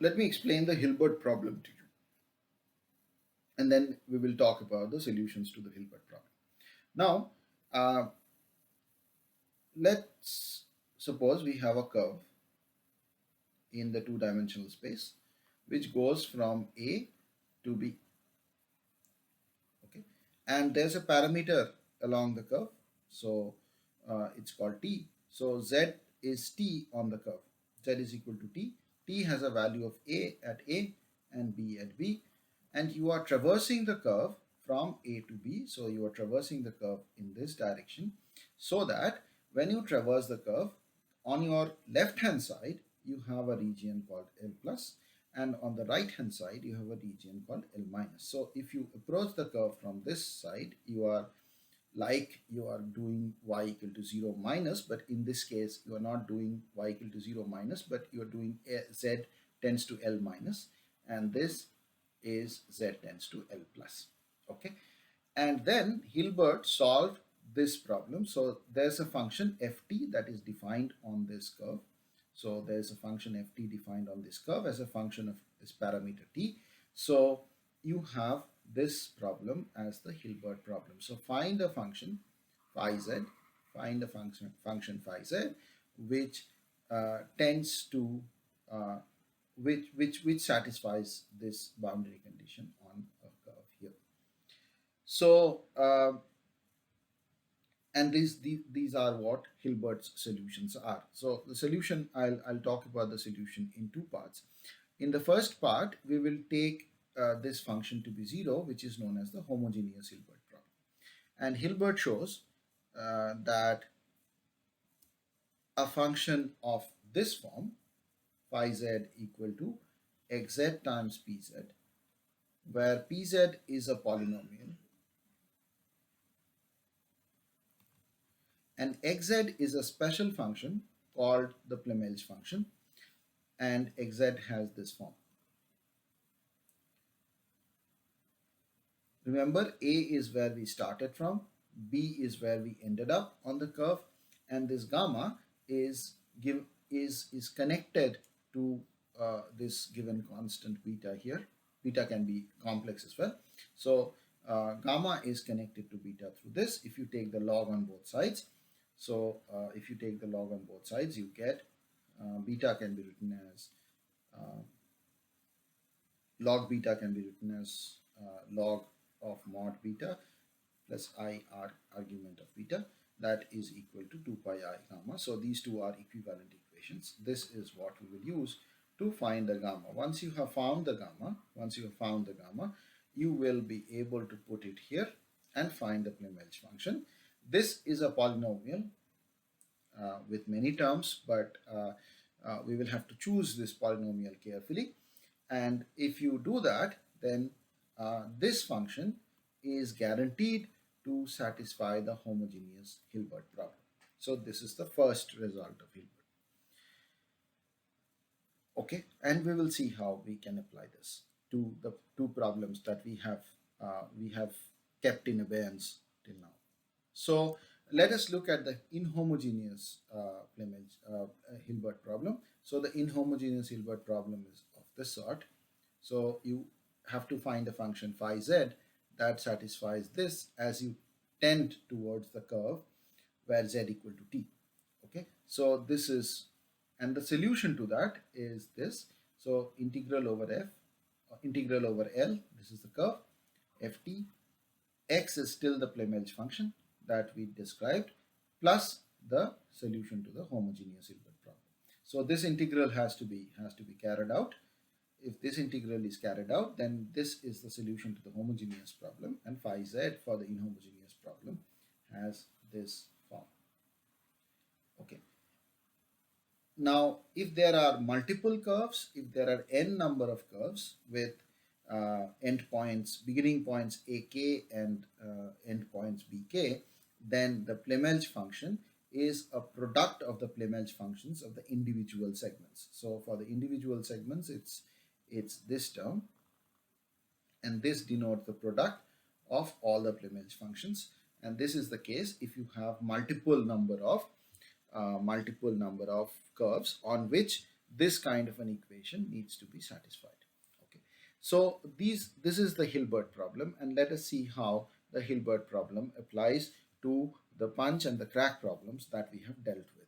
let me explain the Hilbert problem to you, and then we will talk about the solutions to the Hilbert problem. Now, uh, let's suppose we have a curve in the two-dimensional space which goes from A to B. Okay, and there's a parameter along the curve, so it's called t. So z is t on the curve. Z is equal to t. T has a value of a at a and b at b, and you are traversing the curve from a to b. So you are traversing the curve in this direction, so that when you traverse the curve, on your left hand side you have a region called L plus, and on the right hand side you have a region called L minus. So if you approach the curve from this side, you are like you are doing y equal to 0 minus, but in this case you are not doing y equal to 0 minus, but you are doing z tends to L minus, and this is z tends to L plus. Okay, and then Hilbert solved this problem. So there's a function ft that is defined on this curve. So there's a function ft defined on this curve as a function of this parameter t. So you have this problem as the Hilbert problem. So find a function phi z, find a function phi z, which tends to which satisfies this boundary condition on a curve here. So and these are what Hilbert's solutions are. So the solution, I'll talk about the solution in two parts. In the first part, we will take this function to be 0, which is known as the homogeneous Hilbert problem. And Hilbert shows that a function of this form, phi z equal to xz times pz, where pz is a polynomial and xz is a special function called the Plamel's function, and xz has this form. Remember, A is where we started from, B is where we ended up on the curve, and this gamma is connected to this given constant beta here. Beta can be complex as well. So gamma is connected to beta through this. If you take the log on both sides, so if you take the log on both sides, you get beta can be written as log beta can be written as log of mod beta plus I argument of beta, that is equal to 2 pi I gamma. So these two are equivalent equations. This is what we will use to find the gamma. Once you have found the gamma, you will be able to put it here and find the Plamel's function. This is a polynomial with many terms, but we will have to choose this polynomial carefully. And if you do that, then this function is guaranteed to satisfy the homogeneous Hilbert problem. So this is the first result of Hilbert. Okay, and we will see how we can apply this to the two problems that we have kept in abeyance till now. So let us look at the inhomogeneous Hilbert problem. So the inhomogeneous Hilbert problem is of this sort. So you have to find a function phi z that satisfies this as you tend towards the curve where z equal to t. Okay, so this is, and the solution to that is this. So integral over f, integral over L, this is the curve, ft, x is still the Plamel's function that we described, plus the solution to the homogeneous Hilbert problem. So this integral has to be carried out. If this integral is carried out, then this is the solution to the homogeneous problem, and phi z for the inhomogeneous problem has this form. Okay. Now, if there are multiple curves, if there are n number of curves with endpoints, beginning points ak and endpoints bk, then the Plamel's function is a product of the Plamel's functions of the individual segments. So for the individual segments, it's this term, and this denotes the product of all the Plamel's functions. And this is the case if you have multiple number of curves on which this kind of an equation needs to be satisfied. Okay, so this is the Hilbert problem, and let us see how the Hilbert problem applies to the punch and the crack problems that we have dealt with.